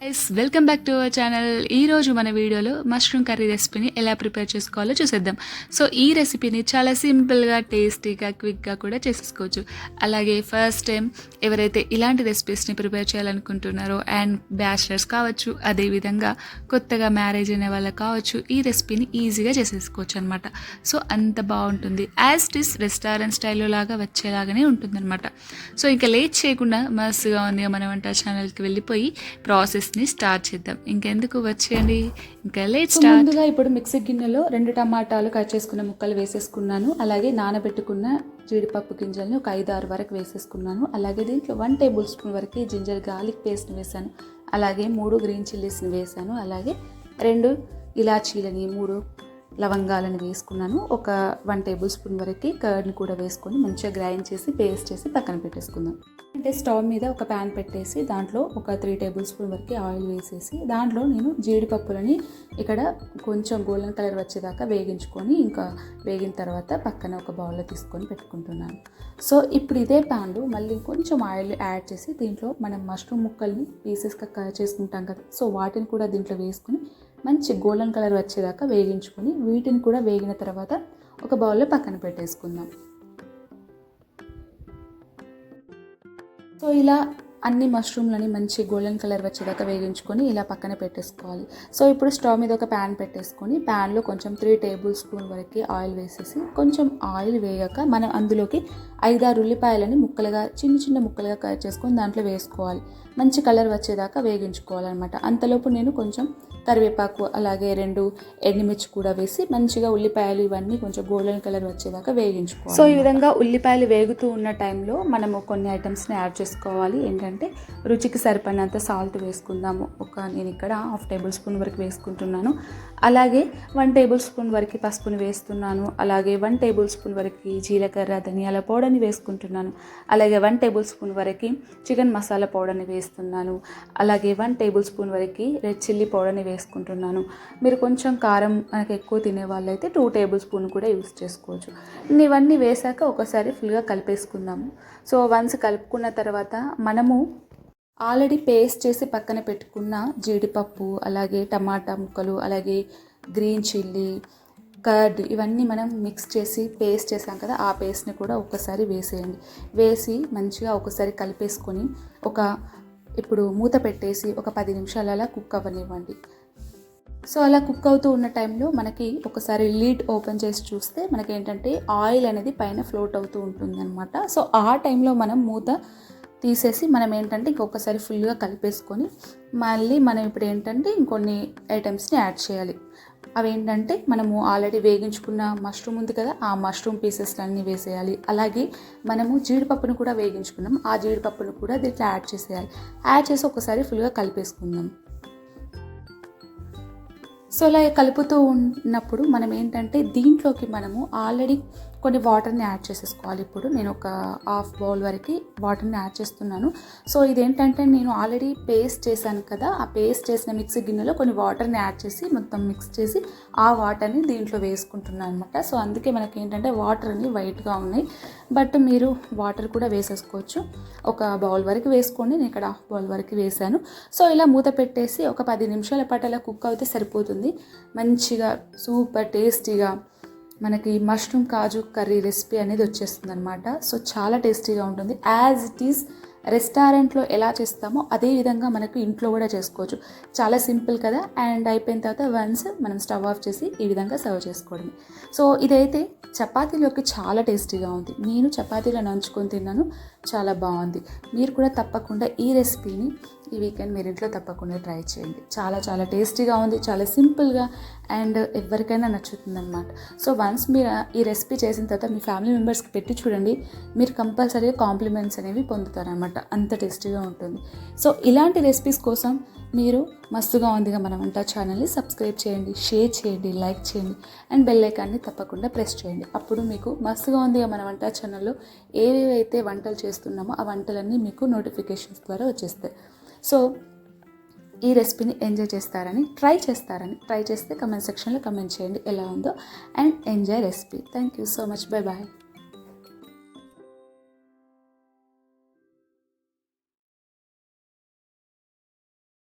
Welcome back to our channel. ఈరోజు మన వీడియోలో మష్రూమ్ కర్రీ రెసిపీని ఎలా ప్రిపేర్ చేసుకోవాలో చూసేద్దాం. సో ఈ రెసిపీని చాలా సింపుల్గా, టేస్టీగా, క్విక్గా కూడా చేసేసుకోవచ్చు. అలాగే ఫస్ట్ టైం ఎవరైతే ఇలాంటి రెసిపీస్ని ప్రిపేర్ చేయాలనుకుంటున్నారో అండ్ బ్యాచిలర్స్ కావచ్చు, అదేవిధంగా కొత్తగా మ్యారేజ్ అయిన వాళ్ళకి కావచ్చు, ఈ రెసిపీని ఈజీగా చేసేసుకోవచ్చు అనమాట. సో అంత బాగుంటుంది. యాజ్ ఇట్ ఈస్ రెస్టారెంట్ స్టైల్లో లాగా వచ్చేలాగానే ఉంటుందన్నమాట. సో ఇంకా లేట్ చేయకుండా మస్తుగా ఉంది మన వంట ఛానల్కి వెళ్ళిపోయి ప్రాసెస్ని స్టార్ట్ చేద్దాం. ఇంకెందుకు వచ్చేయండి, ఇంకా లేట్ స్టార్ట్. ముందుగా ఇప్పుడు మిక్సీ గిన్నెలో 2 టమాటాలు కట్ చేసుకున్న ముక్కలు వేసేసుకున్నాను. అలాగే నానబెట్టుకున్న జీడిపప్పు గింజల్ని ఒక 5-6 వరకు వేసేసుకున్నాను. అలాగే దీంట్లో 1 టేబుల్ స్పూన్ వరకు జింజర్ గార్లిక్ పేస్ట్ని వేసాను. అలాగే 3 గ్రీన్ చిల్లీస్ని వేసాను. అలాగే 2 ఇలాచీలని, 3 లవంగాలను వేసుకున్నాను. ఒక 1 టేబుల్ స్పూన్ వరకు కర్డ్ని కూడా వేసుకొని మంచిగా గ్రైండ్ చేసి పేస్ట్ చేసి పక్కన పెట్టేసుకుందాం. అంటే స్టవ్ మీద ఒక ప్యాన్ పెట్టేసి దాంట్లో ఒక 3 టేబుల్ స్పూన్ వరకు ఆయిల్ వేసేసి దాంట్లో నేను జీడిపప్పులని ఇక్కడ కొంచెం గోల్డెన్ కలర్ వచ్చేదాకా వేగించుకొని ఇంకా వేగిన తర్వాత పక్కన ఒక బౌల్లో తీసుకొని పెట్టుకుంటున్నాను. సో ఇప్పుడు ఇదే ప్యాన్లో మళ్ళీ కొంచెం ఆయిల్ యాడ్ చేసి దీంట్లో మనం మష్రూమ్ ముక్కల్ని పీసెస్గా కట్ చేసుకుంటాం కదా, సో వాటిని కూడా దీంట్లో వేసుకుని మంచి గోల్డెన్ కలర్ వచ్చేదాకా వేగించుకొని వీటిని కూడా వేగిన తర్వాత ఒక బౌల్లో పక్కన పెట్టేసుకుందాం. సో ఇలా అన్ని మష్రూమ్లని మంచి గోల్డెన్ కలర్ వచ్చేదాకా వేగించుకొని ఇలా పక్కన పెట్టేసుకోవాలి. సో ఇప్పుడు స్టవ్ మీద ఒక ప్యాన్ పెట్టేసుకొని ప్యాన్లో కొంచెం 3 టేబుల్ స్పూన్ వరకు ఆయిల్ వేసేసి కొంచెం ఆయిల్ వేయక మనం అందులోకి 5-6 ఉల్లిపాయలని ముక్కలుగా చిన్న ముక్కలుగా కట్ చేసుకొని దాంట్లో వేసుకోవాలి. మంచి కలర్ వచ్చేదాకా వేగించుకోవాలన్నమాట. అంతలోపు నేను కొంచెం కరివేపాకు అలాగే 2 ఎండుమిర్చి కూడా వేసి మంచిగా ఉల్లిపాయలు ఇవన్నీ కొంచెం గోల్డెన్ కలర్ వచ్చేదాకా వేగించుకోవాలి. సో ఈ విధంగా ఉల్లిపాయలు వేగుతూ ఉన్న టైంలో మనము కొన్ని ఐటమ్స్ని యాడ్ చేసుకోవాలి. ఏంటంటే రుచికి సరిపడినంత సాల్ట్ వేసుకుందాము. నేను ఇక్కడ 1/2 టేబుల్ స్పూన్ వరకు వేసుకుంటున్నాను. అలాగే 1 టేబుల్ స్పూన్ వరకు పసుపుని వేస్తున్నాను. అలాగే 1 టేబుల్ స్పూన్ వరకు జీలకర్ర ధనియాల పౌడర్ని వేసుకుంటున్నాను. అలాగే 1 టేబుల్ స్పూన్ వరకు చికెన్ మసాలా పౌడర్ని వేస్తున్నాను. అలాగే 1 టేబుల్ స్పూన్ వరకు రెడ్ చిల్లీ పౌడర్ని వేసుకుంటున్నాను. మీరు కొంచెం కారం మనకి ఎక్కువ తినే వాళ్ళైతే 2 టేబుల్ స్పూన్ కూడా యూస్ చేసుకోవచ్చు. ఇవన్నీ వేసాక ఒకసారి ఫుల్గా కలిపేసుకుందాము. సో వన్స్ కలుపుకున్న తర్వాత మనము ఆల్రెడీ పేస్ట్ చేసి పక్కన పెట్టుకున్న జీడిపప్పు అలాగే టమాటా ముక్కలు అలాగే గ్రీన్ చిల్లీ కర్డ్ ఇవన్నీ మనం మిక్స్ చేసి పేస్ట్ చేసాం కదా, ఆ పేస్ట్ని కూడా ఒకసారి వేసేయండి. వేసి మంచిగా ఒకసారి కలిపేసుకొని ఇప్పుడు మూత పెట్టేసి ఒక 10 నిమిషాలు అలా కుక్ అవ్వనివ్వండి. సో అలా కుక్ అవుతూ ఉన్న టైంలో మనకి ఒకసారి లిడ్ ఓపెన్ చేసి చూస్తే మనకి ఏంటంటే ఆయిల్ అనేది పైన ఫ్లోట్ అవుతూ ఉంటుంది అనమాట. సో ఆ టైంలో మనం మూత తీసేసి మనం ఏంటంటే ఇంకొకసారి ఫుల్గా కలిపేసుకొని మళ్ళీ మనం ఇప్పుడు ఏంటంటే ఇంకొన్ని ఐటమ్స్ని యాడ్ చేయాలి. అవేంటంటే మనము ఆల్రెడీ వేగించుకున్న మష్రూమ్ ఉంది కదా, ఆ మష్రూమ్ పీసెస్ అన్నీ వేసేయాలి. అలాగే మనము జీడిపప్పును కూడా వేగించుకున్నాం, ఆ జీడిపప్పును కూడా దీంట్లో యాడ్ చేసేయాలి. యాడ్ చేసి ఒకసారి ఫుల్గా కలిపేసుకుందాం. సో అలా కలుపుతూ ఉన్నప్పుడు మనం ఏంటంటే దీంట్లోకి మనము ఆల్రెడీ కొన్ని వాటర్ని యాడ్ చేసేసుకోవాలి. ఇప్పుడు నేను ఒక 1/2 బౌల్ వరకు వాటర్ని యాడ్ చేస్తున్నాను. సో ఇదేంటంటే నేను ఆల్రెడీ పేస్ట్ చేశాను కదా, ఆ పేస్ట్ చేసిన మిక్సీ గిన్నెలో కొన్ని వాటర్ని యాడ్ చేసి మొత్తం మిక్స్ చేసి ఆ వాటర్ని దీంట్లో వేసుకుంటున్నాను అనమాట. సో అందుకే మనకి ఏంటంటే వాటర్ అన్ని వైట్గా ఉన్నాయి. బట్ మీరు వాటర్ కూడా వేసేసుకోవచ్చు. ఒక బౌల్ వరకు వేసుకోండి, నేను ఇక్కడ 1/2 బౌల్ వరకు వేసాను. సో ఇలా మూత పెట్టేసి ఒక 10 నిమిషాల పాటు అలా కుక్ అయితే సరిపోతుంది. మంచిగా సూపర్ టేస్టీగా మనకి మష్రూమ్ కాజు కర్రీ రెసిపీ అనేది వచ్చేస్తుంది అనమాట. సో చాలా టేస్టీగా ఉంటుంది. యాజ్ ఇట్ ఈస్ రెస్టారెంట్లో ఎలా చేస్తామో అదే విధంగా మనకు ఇంట్లో కూడా చేసుకోవచ్చు. చాలా సింపుల్ కదా. అండ్ అయిపోయిన తర్వాత వన్స్ మనం స్టవ్ ఆఫ్ చేసి ఈ విధంగా సర్వ్ చేసుకోవడమే. సో ఇదైతే చపాతీలోకి చాలా టేస్టీగా ఉంది. నేను చపాతీలో నంచుకొని తిన్నాను, చాలా బాగుంది. మీరు కూడా తప్పకుండా ఈ రెసిపీని ఈ వీకెండ్ మీరు ఇంట్లో తప్పకుండా ట్రై చేయండి. చాలా చాలా టేస్టీగా ఉంది, చాలా సింపుల్గా అండ్ ఎవరికైనా నచ్చుతుంది అనమాట. సో వన్స్ మీరు ఈ రెసిపీ చేసిన తర్వాత మీ ఫ్యామిలీ మెంబర్స్కి పెట్టి చూడండి, మీరు కంపల్సరీగా కాంప్లిమెంట్స్ అనేవి పొందుతారనమాట. అంత టేస్టీగా ఉంటుంది. సో ఇలాంటి రెసిపీస్ కోసం మీరు మస్తుగా ఉందిగా మన వంట ఛానల్ని సబ్స్క్రైబ్ చేయండి, షేర్ చేయండి, లైక్ చేయండి అండ్ బెల్ ఐకాన్ని తప్పకుండా ప్రెస్ చేయండి. అప్పుడు మీకు మస్తుగా ఉందిగా మన వంట ఛానల్లో ఏవేవైతే వంటలు చేస్తున్నామో ఆ వంటలన్నీ మీకు నోటిఫికేషన్స్ ద్వారా వచ్చేస్తాయి. సో ఈ రెసిపీని ఎంజాయ్ చేస్తారని ట్రై చేస్తే కమెంట్ సెక్షన్లో కమెంట్ చేయండి ఎలా ఉందో. And enjoy recipe. Thank you so much. Bye bye.